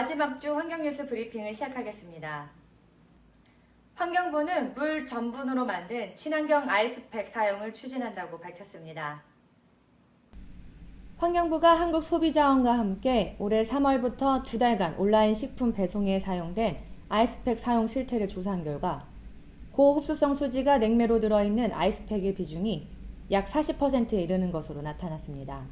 마지막 주 환경뉴스 브리핑을 시작하겠습니다. 환경부는 물 전분으로 만든 친환경 아이스팩 사용을 추진한다고 밝혔습니다. 환경부가 한국소비자원과 함께 올해 3월부터 2달간 온라인 식품 배송에 사용된 아이스팩 사용 실태를 조사한 결과 고흡수성 수지가 냉매로 들어있는 아이스팩의 비중이 약 40%에 이르는 것으로 나타났습니다.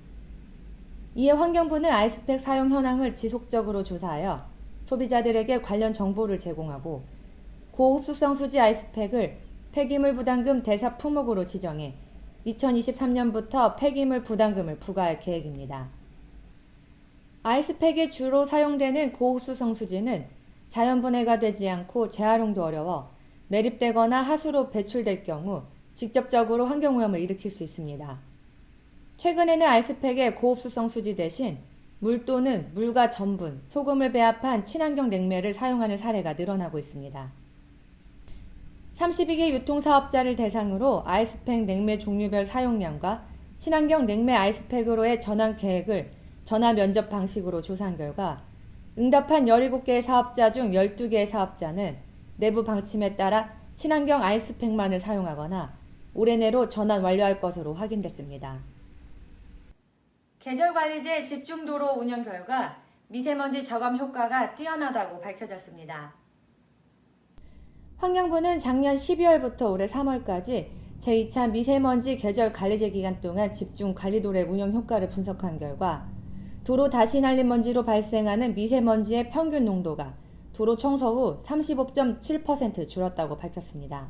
이에 환경부는 아이스팩 사용 현황을 지속적으로 조사하여 소비자들에게 관련 정보를 제공하고 고흡수성 수지 아이스팩을 폐기물 부담금 대사 품목으로 지정해 2023년부터 폐기물 부담금을 부과할 계획입니다. 아이스팩에 주로 사용되는 고흡수성 수지는 자연분해가 되지 않고 재활용도 어려워 매립되거나 하수로 배출될 경우 직접적으로 환경오염을 일으킬 수 있습니다. 최근에는 아이스팩에 고흡수성 수지 대신 물 또는 물과 전분, 소금을 배합한 친환경 냉매를 사용하는 사례가 늘어나고 있습니다. 32개 유통사업자를 대상으로 아이스팩 냉매 종류별 사용량과 친환경 냉매 아이스팩으로의 전환 계획을 전화 면접 방식으로 조사한 결과 응답한 17개의 사업자 중 12개의 사업자는 내부 방침에 따라 친환경 아이스팩만을 사용하거나 올해 내로 전환 완료할 것으로 확인됐습니다. 계절관리제 집중도로 운영 결과 미세먼지 저감 효과가 뛰어나다고 밝혀졌습니다. 환경부는 작년 12월부터 올해 3월까지 제2차 미세먼지 계절관리제 기간 동안 집중관리도로의 운영 효과를 분석한 결과 도로 다시 날린 먼지로 발생하는 미세먼지의 평균 농도가 도로 청소 후 35.7% 줄었다고 밝혔습니다.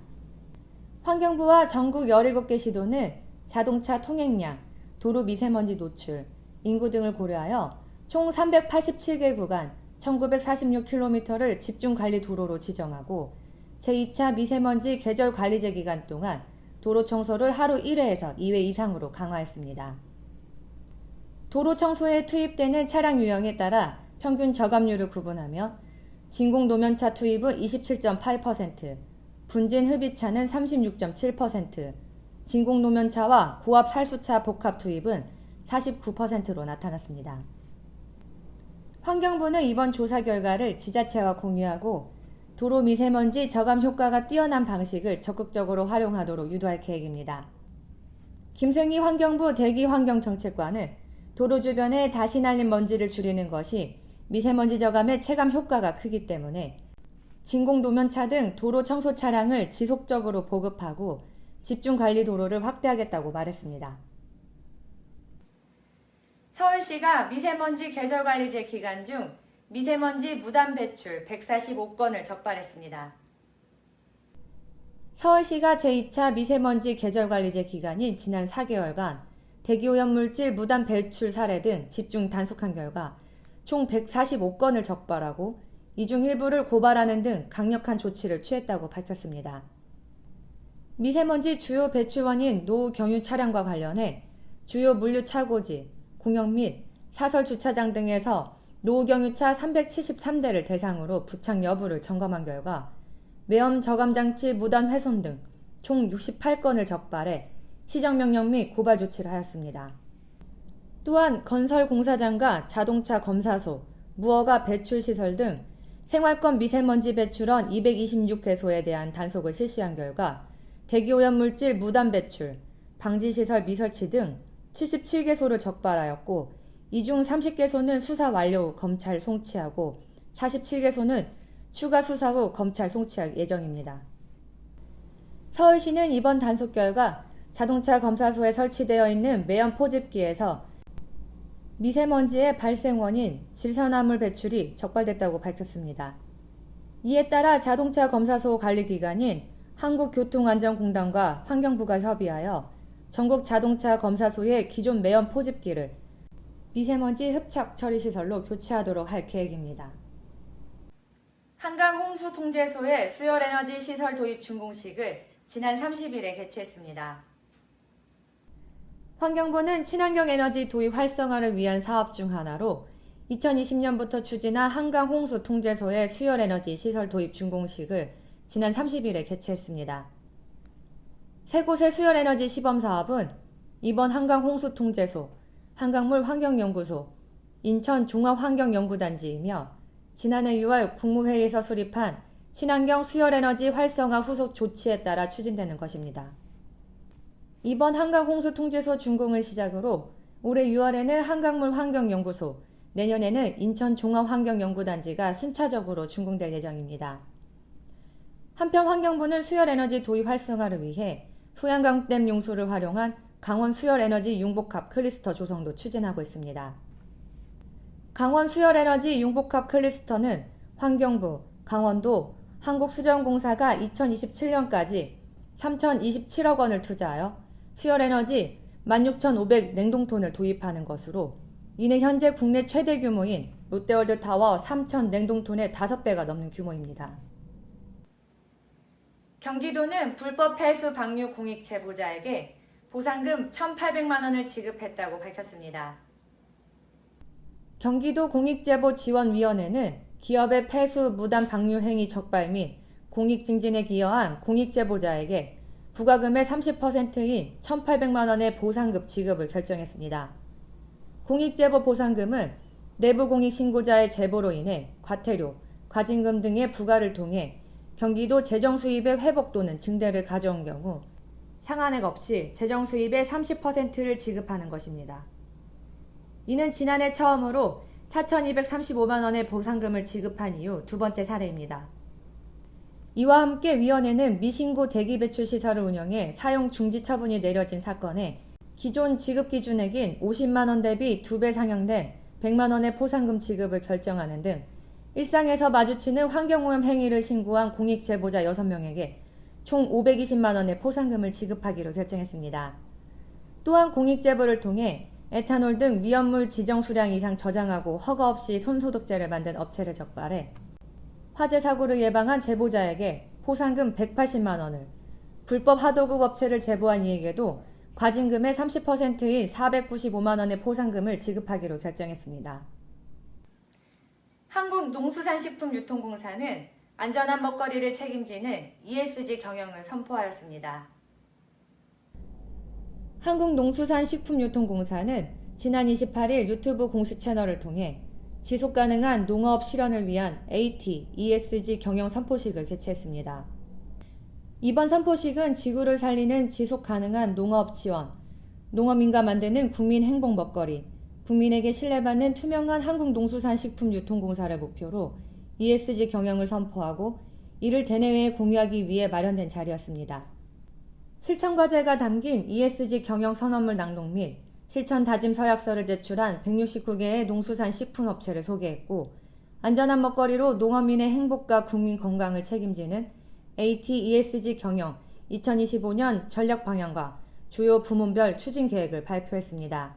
환경부와 전국 17개 시도는 자동차 통행량, 도로 미세먼지 노출, 인구 등을 고려하여 총 387개 구간 1946km를 집중관리 도로로 지정하고 제2차 미세먼지 계절관리제 기간 동안 도로 청소를 하루 1회에서 2회 이상으로 강화했습니다. 도로 청소에 투입되는 차량 유형에 따라 평균 저감률을 구분하며 진공 노면차 투입은 27.8%, 분진 흡입차는 36.7%, 진공 노면차와 고압 살수차 복합 투입은 49%로 나타났습니다. 환경부는 이번 조사 결과를 지자체와 공유하고 도로 미세먼지 저감 효과가 뛰어난 방식을 적극적으로 활용하도록 유도할 계획입니다. 김승희 환경부 대기환경정책관은 도로 주변에 다시 날린 먼지를 줄이는 것이 미세먼지 저감의 체감 효과가 크기 때문에 진공 노면차 등 도로 청소 차량을 지속적으로 보급하고 집중관리 도로를 확대하겠다고 말했습니다. 서울시가 미세먼지 계절관리제 기간 중 미세먼지 무단 배출 145건을 적발했습니다. 서울시가 제2차 미세먼지 계절관리제 기간인 지난 4개월간 대기오염물질 무단 배출 사례 등 집중 단속한 결과 총 145건을 적발하고 이 중 일부를 고발하는 등 강력한 조치를 취했다고 밝혔습니다. 미세먼지 주요 배출원인 노후 경유 차량과 관련해 주요 물류 차고지, 공영 및 사설 주차장 등에서 노후 경유차 373대를 대상으로 부착 여부를 점검한 결과 매연 저감장치 무단 훼손 등 총 68건을 적발해 시정명령 및 고발 조치를 하였습니다. 또한 건설공사장과 자동차 검사소, 무허가 배출시설 등 생활권 미세먼지 배출원 226개소에 대한 단속을 실시한 결과 대기오염물질 무단 배출, 방지시설 미설치 등 77개소를 적발하였고 이 중 30개소는 수사 완료 후 검찰 송치하고 47개소는 추가 수사 후 검찰 송치할 예정입니다. 서울시는 이번 단속 결과 자동차 검사소에 설치되어 있는 매연 포집기에서 미세먼지의 발생 원인 질산화물 배출이 적발됐다고 밝혔습니다. 이에 따라 자동차 검사소 관리기관인 한국교통안전공단과 환경부가 협의하여 전국 자동차 검사소의 기존 매연 포집기를 미세먼지 흡착 처리 시설로 교체하도록 할 계획입니다. 한강 홍수 통제소의 수열에너지 시설 도입 준공식을 지난 30일에 개최했습니다. 환경부는 친환경 에너지 도입 활성화를 위한 사업 중 하나로 2020년부터 추진한 한강 홍수 통제소의 수열에너지 시설 도입 준공식을 지난 30일에 개최했습니다. 세 곳의 수열에너지 시범사업은 이번 한강 홍수 통제소, 한강물 환경연구소, 인천 종합환경연구단지이며 지난해 6월 국무회의에서 수립한 친환경 수열에너지 활성화 후속 조치에 따라 추진되는 것입니다. 이번 한강홍수통제소 준공을 시작으로 올해 6월에는 한강물 환경연구소, 내년에는 인천종합환경연구단지가 순차적으로 준공될 예정입니다. 한편 환경부는 수열에너지 도입 활성화를 위해 소양강댐 용수를 활용한 강원 수열에너지 융복합 클리스터 조성도 추진하고 있습니다. 강원 수열에너지 융복합 클리스터는 환경부, 강원도, 한국수정공사가 2027년까지 3,027억 원을 투자하여 수열에너지 16,500 냉동톤을 도입하는 것으로 이는 현재 국내 최대 규모인 롯데월드타워 3,000 냉동톤의 5배가 넘는 규모입니다. 경기도는 불법 폐수 방류 공익 제보자에게 보상금 1,800만 원을 지급했다고 밝혔습니다. 경기도 공익제보지원위원회는 기업의 폐수 무단 방류 행위 적발 및 공익 증진에 기여한 공익 제보자에게 부과금의 30%인 1,800만 원의 보상금 지급을 결정했습니다. 공익 제보 보상금은 내부 공익 신고자의 제보로 인해 과태료, 과징금 등의 부과를 통해 경기도 재정 수입의 회복 또는 증대를 가져온 경우 상한액 없이 재정 수입의 30%를 지급하는 것입니다. 이는 지난해 처음으로 4,235만 원의 보상금을 지급한 이후 두 번째 사례입니다. 이와 함께 위원회는 미신고 대기배출시설을 운영해 사용 중지 처분이 내려진 사건에 기존 지급 기준액인 50만 원 대비 2배 상향된 100만 원의 포상금 지급을 결정하는 등 일상에서 마주치는 환경오염 행위를 신고한 공익 제보자 6명에게 총 520만 원의 포상금을 지급하기로 결정했습니다. 또한 공익 제보를 통해 에탄올 등 위험물 지정 수량 이상 저장하고 허가 없이 손소독제를 만든 업체를 적발해 화재 사고를 예방한 제보자에게 포상금 180만 원을, 불법 하도급 업체를 제보한 이에게도 과징금의 30%인 495만 원의 포상금을 지급하기로 결정했습니다. 한국농수산식품유통공사는 안전한 먹거리를 책임지는 ESG 경영을 선포하였습니다. 한국농수산식품유통공사는 지난 28일 유튜브 공식 채널을 통해 지속가능한 농업 실현을 위한 AT, ESG 경영 선포식을 개최했습니다. 이번 선포식은 지구를 살리는 지속가능한 농업 지원, 농업인가 만드는 국민 행복 먹거리, 국민에게 신뢰받는 투명한 한국농수산식품유통공사를 목표로 ESG 경영을 선포하고 이를 대내외에 공유하기 위해 마련된 자리였습니다. 실천과제가 담긴 ESG 경영 선언물 낭독 및 실천 다짐 서약서를 제출한 169개의 농수산 식품업체를 소개했고, 안전한 먹거리로 농업인의 행복과 국민 건강을 책임지는 AT ESG 경영 2025년 전략 방향과 주요 부문별 추진 계획을 발표했습니다.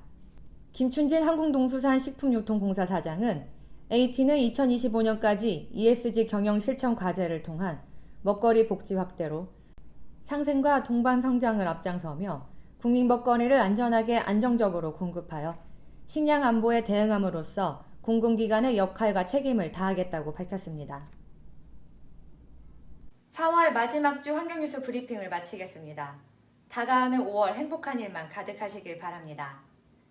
김춘진 한국농수산식품유통공사 사장은 AT는 2025년까지 ESG 경영 실천 과제를 통한 먹거리 복지 확대로 상생과 동반 성장을 앞장서며 국민 먹거리를 안전하게 안정적으로 공급하여 식량 안보에 대응함으로써 공공기관의 역할과 책임을 다하겠다고 밝혔습니다. 4월 마지막 주 환경뉴스 브리핑을 마치겠습니다. 다가오는 5월 행복한 일만 가득하시길 바랍니다.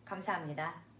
감사합니다.